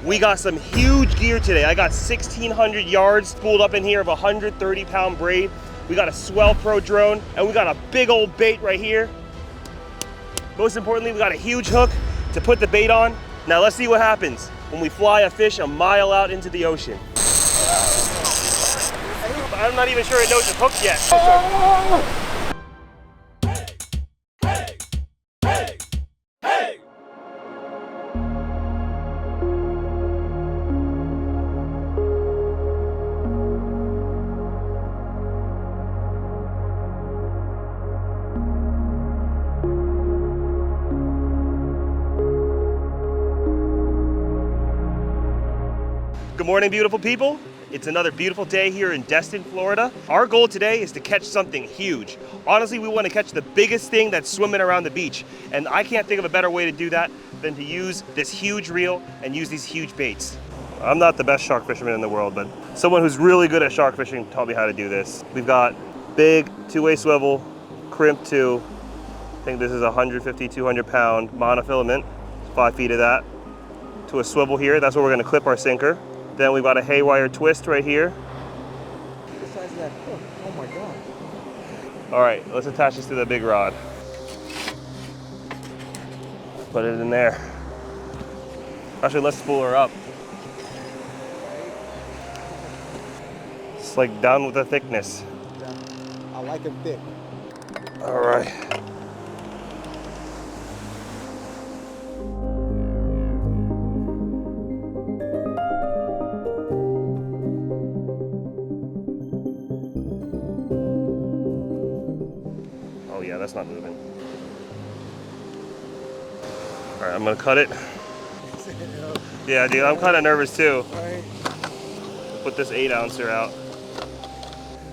We got some huge gear today. I got 1,600 yards spooled up in here of a 130-pound braid. We got a Swellpro drone, and we got a big old bait right here. Most importantly, we got a huge hook to put the bait on. Now let's see what happens when we fly a fish a mile out into the ocean. I'm not even sure it knows it's hooked yet. Good morning, beautiful people. It's another beautiful day here in Destin, Florida. Our goal today is to catch something huge. Honestly, we want to catch the biggest thing that's swimming around the beach. And I can't think of a better way to do that than to use this huge reel and use these huge baits. I'm not the best shark fisherman in the world, but someone who's really good at shark fishing taught me how to do this. We've got big two-way swivel, crimp 2. I think this is 150, 200 pound monofilament, 5 feet of that. To a swivel here, that's where we're gonna clip our sinker. Then we've got a haywire twist right here. The size of that hook, oh my God. All right, let's attach this to the big rod. Put it in there. Actually, let's spool her up. It's like down with the thickness. Yeah, I like them thick. All right. Oh yeah, that's not moving. All right, I'm gonna cut it. Yeah, dude, I'm kind of nervous too. Right. Put this 8-ouncer out.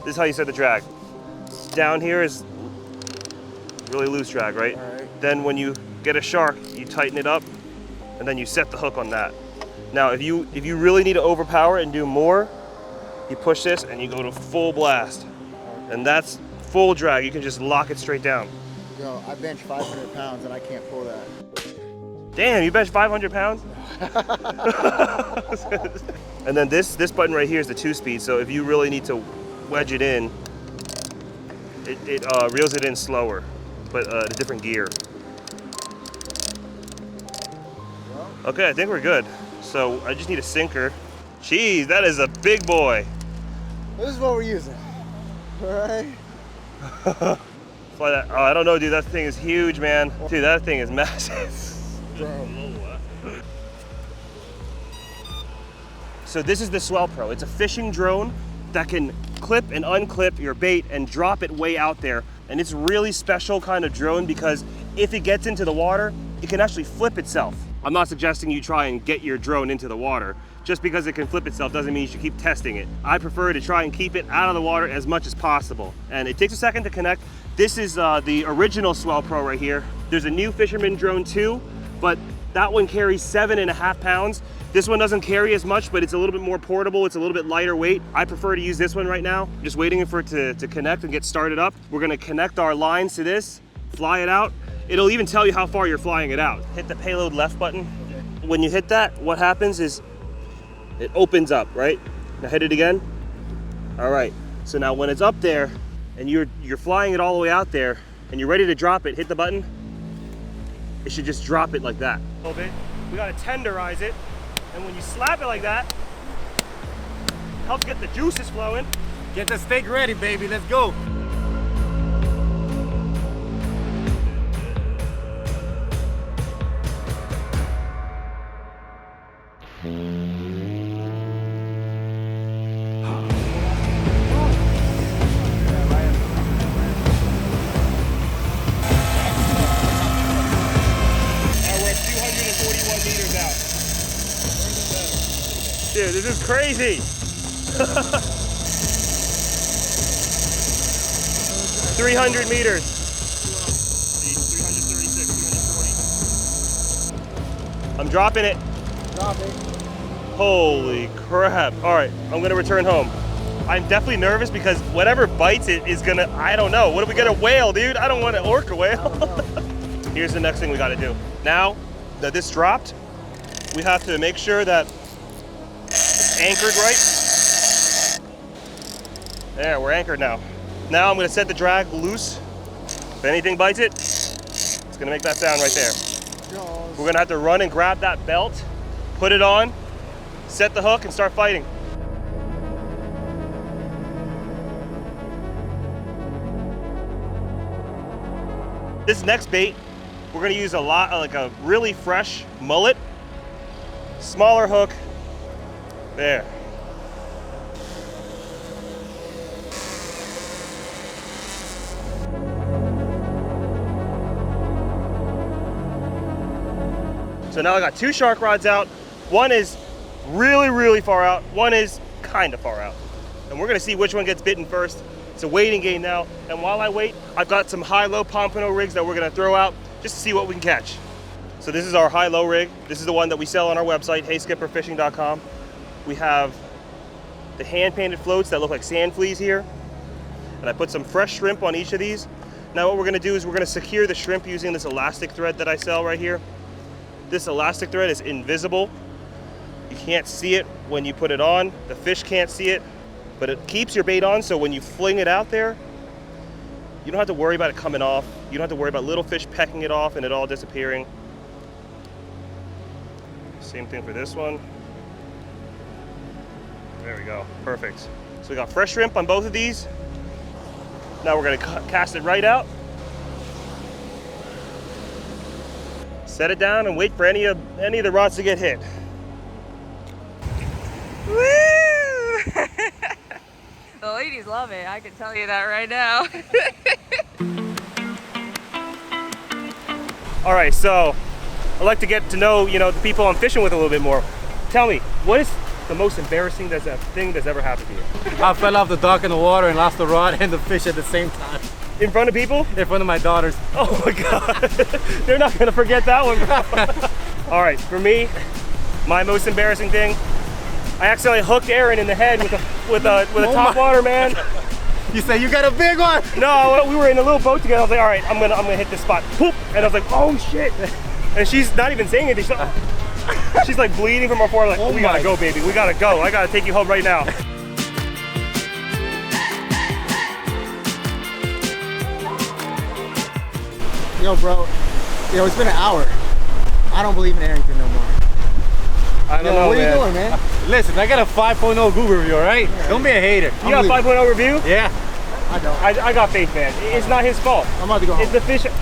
This is how you set the drag. Down here is really loose drag, right? All right. Then when you get a shark, you tighten it up, and then you set the hook on that. Now, if you really need to overpower it and do more, you push this and you go to full blast, and that's full drag. You can just lock it straight down. Yo, I bench 500 pounds and I can't pull that. Damn, you bench 500 pounds? And then this button right here is the 2-speed, so if you really need to wedge it in, it reels it in slower, but a different gear. Okay, I think we're good. So I just need a sinker. Jeez, that is a big boy. This is what we're using. All right. Fly that. Oh, I don't know, dude. That thing is huge, man. Dude, that thing is massive. Bro. So this is the Swellpro. It's a fishing drone that can clip and unclip your bait and drop it way out there. And it's really special kind of drone because if it gets into the water, it can actually flip itself. I'm not suggesting you try and get your drone into the water. Just because it can flip itself doesn't mean you should keep testing it. I prefer to try and keep it out of the water as much as possible. And it takes a second to connect. This is the original Swellpro right here. There's a new Fisherman drone 2, but that one carries 7.5 pounds. This one doesn't carry as much, but it's a little bit more portable. It's a little bit lighter weight. I prefer to use this one right now. I'm just waiting for it to connect and get started up. We're gonna connect our lines to this, fly it out. It'll even tell you how far you're flying it out. Hit the payload left button. Okay. When you hit that, what happens is it opens up, right? Now hit it again. All right, so now when it's up there and you're flying it all the way out there and you're ready to drop it, hit the button. It should just drop it like that. A little bit. We gotta tenderize it. And when you slap it like that, helps get the juices flowing. Get the steak ready, baby. Let's go. Dude, this is crazy. 300 meters. 336, 340. I'm dropping it. Drop it. Holy crap. All right, I'm gonna return home. I'm definitely nervous because whatever bites it is gonna, I don't know. What if we get a whale, dude? I don't want an orca whale. Here's the next thing we gotta do. Now that this dropped, we have to make sure that it's anchored right. There, we're anchored now. Now I'm gonna set the drag loose. If anything bites it, it's gonna make that sound right there. We're gonna have to run and grab that belt, put it on, set the hook, and start fighting. This next bait, we're gonna use like a really fresh mullet, smaller hook, there. So now I got 2 shark rods out. One is really, really far out. One is kind of far out. And we're gonna see which one gets bitten first. It's a waiting game now. And while I wait, I've got some high-low pompano rigs that we're gonna throw out just to see what we can catch. So this is our high-low rig. This is the one that we sell on our website, heyskipperfishing.com. We have the hand-painted floats that look like sand fleas here. And I put some fresh shrimp on each of these. Now what we're gonna do is we're gonna secure the shrimp using this elastic thread that I sell right here. This elastic thread is invisible. You can't see it when you put it on. The fish can't see it, but it keeps your bait on, so when you fling it out there, you don't have to worry about it coming off. You don't have to worry about little fish pecking it off and it all disappearing. Same thing for this one. There we go, perfect. So we got fresh shrimp on both of these. Now we're gonna cast it right out. Set it down and wait for any of the rods to get hit. Woo! The ladies love it, I can tell you that right now. All right, so I'd like to get to know, the people I'm fishing with a little bit more. Tell me, what is the most embarrassing thing that's ever happened to you? I fell off the dock in the water and lost the rod and the fish at the same time. In front of people? In front of my daughters. Oh my God, they're not gonna forget that one, bro. All right, for me, my most embarrassing thing, I accidentally hooked Aaron in the head with a top water, man. You say you got a big one? No, we were in a little boat together. I was like, all right, I'm gonna hit this spot. Poop! And I was like, oh shit! And she's not even saying anything. She's like bleeding from her forehead. Like, we gotta go, baby. We gotta go. I gotta take you home right now. Yo, bro. Yo, it's been an hour. I don't believe in Arrington no more. I don't know, what are you doing, man? Listen, I got a 5.0 Google review, all right? Yeah. Don't be a hater. You got a 5.0 review? Yeah. I don't. I got faith, man. It's not his fault. I'm about to go home. It's the fish. If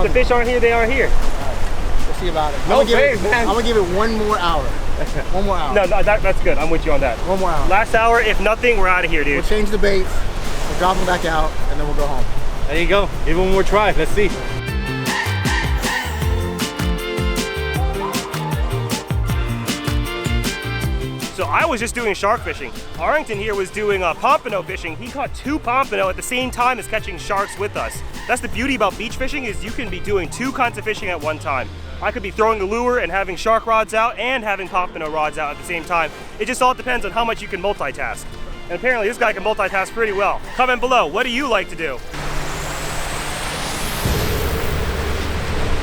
the fish aren't here, they aren't here. We'll see about it. No faith, man. I'm gonna give it 1 more hour. 1 more hour. No, that's good. I'm with you on that. 1 more hour. Last hour, if nothing, we're out of here, dude. We'll change the baits, we'll drop them back out, and then we'll go home. There you go. Give it one more try. Let's see. So I was just doing shark fishing. Arrington here was doing pompano fishing. He caught 2 pompano at the same time as catching sharks with us. That's the beauty about beach fishing, is you can be doing 2 kinds of fishing at one time. I could be throwing the lure and having shark rods out and having pompano rods out at the same time. It just all depends on how much you can multitask. And apparently this guy can multitask pretty well. Comment below, what do you like to do?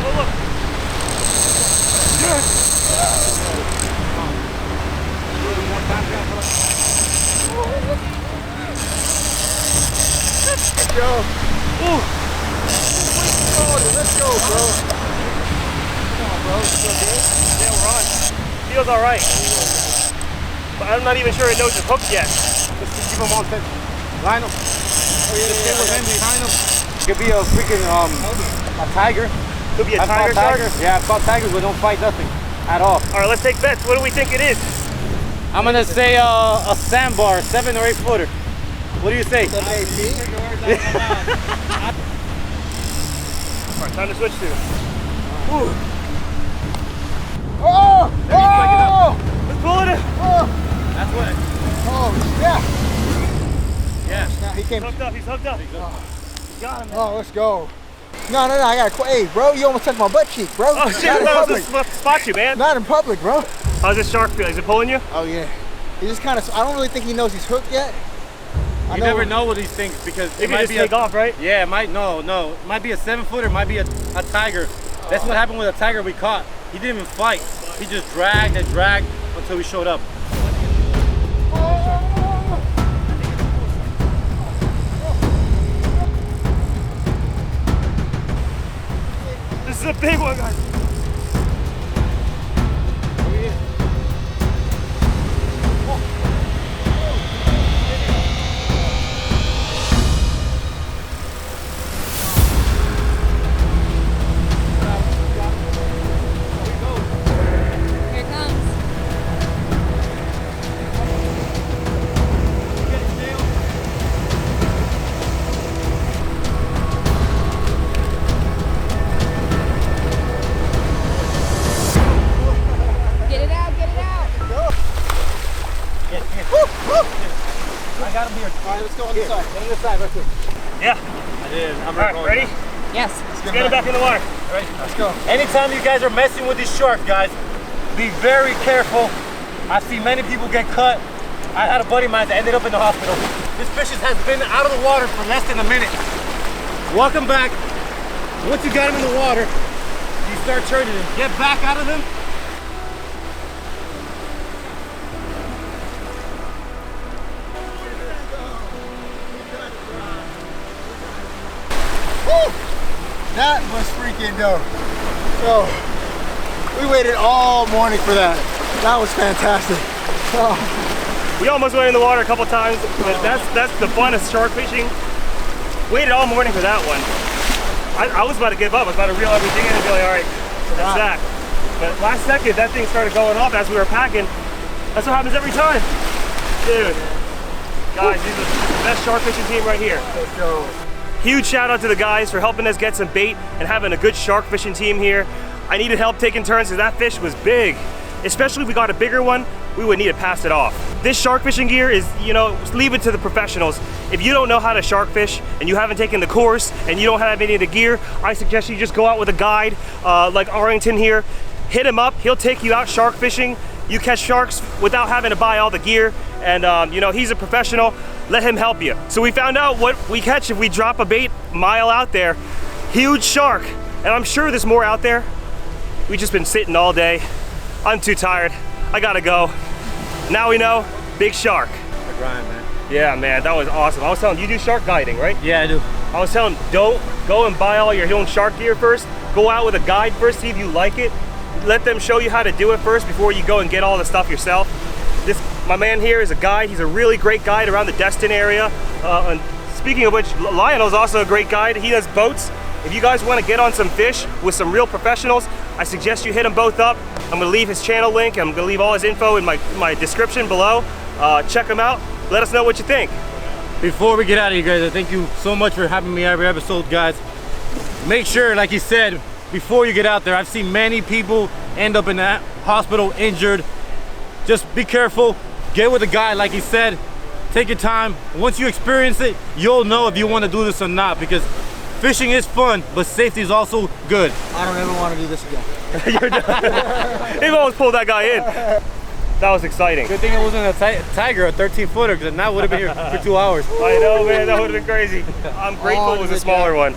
Oh look. Let's go. Ooh. Let's go, bro. Come on, bro. Feel good? Yeah, we're on. Feels all right. But I'm not even sure it knows it's hooked yet. Let's keep him on set. Lionel. Oh, yeah, The cable end behind him. Could be a freaking a tiger. Could be a I've tiger caught shark. tigers. Yeah, I've caught tigers, but don't fight nothing at all. All right, let's take bets. What do we think it is? I'm gonna say a sandbar, 7 or 8 footer. What do you say? 7, 8 feet. All right, time to switch to. Ooh. Oh! Oh! Let's pull it in. Oh! That's what. Oh, yeah. Yeah. Now he came. He's hooked up. He's hooked up. You got him, man. Oh, let's go. No, I gotta. Hey, bro, you almost touched my butt cheek, bro. Oh shit! Not in That public. was a spot you, man. Not in public, bro. How's this shark feel? Is it pulling you? Oh yeah. He just kind of. I don't really think he knows he's hooked yet. You never know with these things because It could just take off, right? Yeah, it might. No. It might be a 7 footer. Might be a tiger. That's what happened with a tiger we caught. He didn't even fight. he just dragged and dragged until we showed up. This is a big one, guys. Here it comes. Get it out, get it out. I got him here. All right, let's go on this side. On this side, right quick. Yeah. I did. I'm All right, ready? Yes. Let's get it back in the water. All right. Let's go. Anytime you guys are messing with these sharks, guys, be very careful. I've seen many people get cut. I had a buddy of mine that ended up in the hospital. This fish has been out of the water for less than a minute. Walk him back. Once you got him in the water, you start turning him. Get back out of them. That was freaking dope. So, we waited all morning for that. That was fantastic. Oh, We almost went in the water a couple times, but that's the fun of shark fishing. Waited all morning for that one. I was about to give up. I was about to reel everything in and be like, all right, that's that. But last second, that thing started going off as we were packing. That's what happens every time. Dude, guys, these are the best shark fishing team right here. let's go. Huge shout out to the guys for helping us get some bait and having a good shark fishing team here. I needed help taking turns because that fish was big. Especially if we got a bigger one, we would need to pass it off. This shark fishing gear is, you know, leave it to the professionals. If you don't know how to shark fish and you haven't taken the course and you don't have any of the gear, I suggest you just go out with a guide like Arrington here. Hit him up, he'll take you out shark fishing. You catch sharks without having to buy all the gear. And you know, he's a professional, let him help you. So we found out what we catch if we drop a bait a mile out there. Huge shark, and I'm sure there's more out there. We've just been sitting all day. I'm too tired, I gotta go. Now we know, big shark. The grind, man. Yeah, man, that was awesome. I was telling you, do shark guiding, right? Yeah, I do. I was telling, don't go and buy all your own shark gear first. Go out with a guide first, see if you like it. Let them show you how to do it first before you go and get all the stuff yourself. My man here is a guide. He's a really great guide around the Destin area. And speaking of which, Lionel's also a great guide. He does boats. If you guys want to get on some fish with some real professionals, I suggest you hit them both up. I'm gonna leave his channel link. I'm gonna leave all his info in my description below. Check him out. Let us know what you think. Before we get out of here, guys, I thank you so much for having me every episode, guys. Make sure, like you said, before you get out there, I've seen many people end up in that hospital injured. Just be careful, get with a guy, like he said, take your time. Once you experience it, you'll know if you want to do this or not, because fishing is fun, but safety is also good. I don't ever want to do this again. You're done. They've almost pulled that guy in. That was exciting. Good thing it wasn't a tiger, a 13-footer, because now would have been here for 2 hours. I know, man, that would have been crazy. I'm grateful it was a smaller one.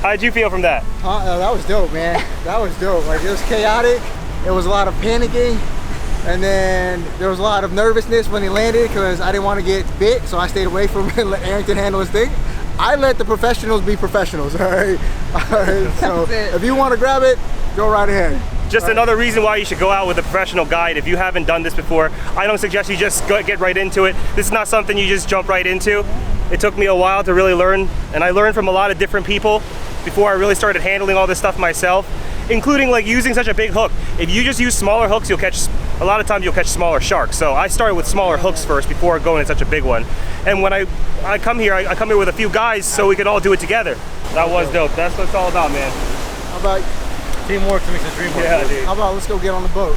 How did you feel from that? That was dope, man. That was dope. Like, it was chaotic. It was a lot of panicking. And then there was a lot of nervousness when he landed because I didn't want to get bit, so I stayed away from it, let Arrington handle his thing. I let the professionals be professionals, all right? So if you want to grab it, go right ahead. Just another reason why you should go out with a professional guide if you haven't done this before. I don't suggest you just get right into it. This is not something you just jump right into. It took me a while to really learn, and I learned from a lot of different people before I really started handling all this stuff myself, including like using such a big hook. If you just use smaller hooks, a lot of times you'll catch smaller sharks. So I started with smaller hooks first before going in such a big one. And when I come here, I come here with a few guys so we could all do it together. That was dope. That's what it's all about, man. How about Teamwork makes the dream work. Yeah, dude. let's go get on the boat?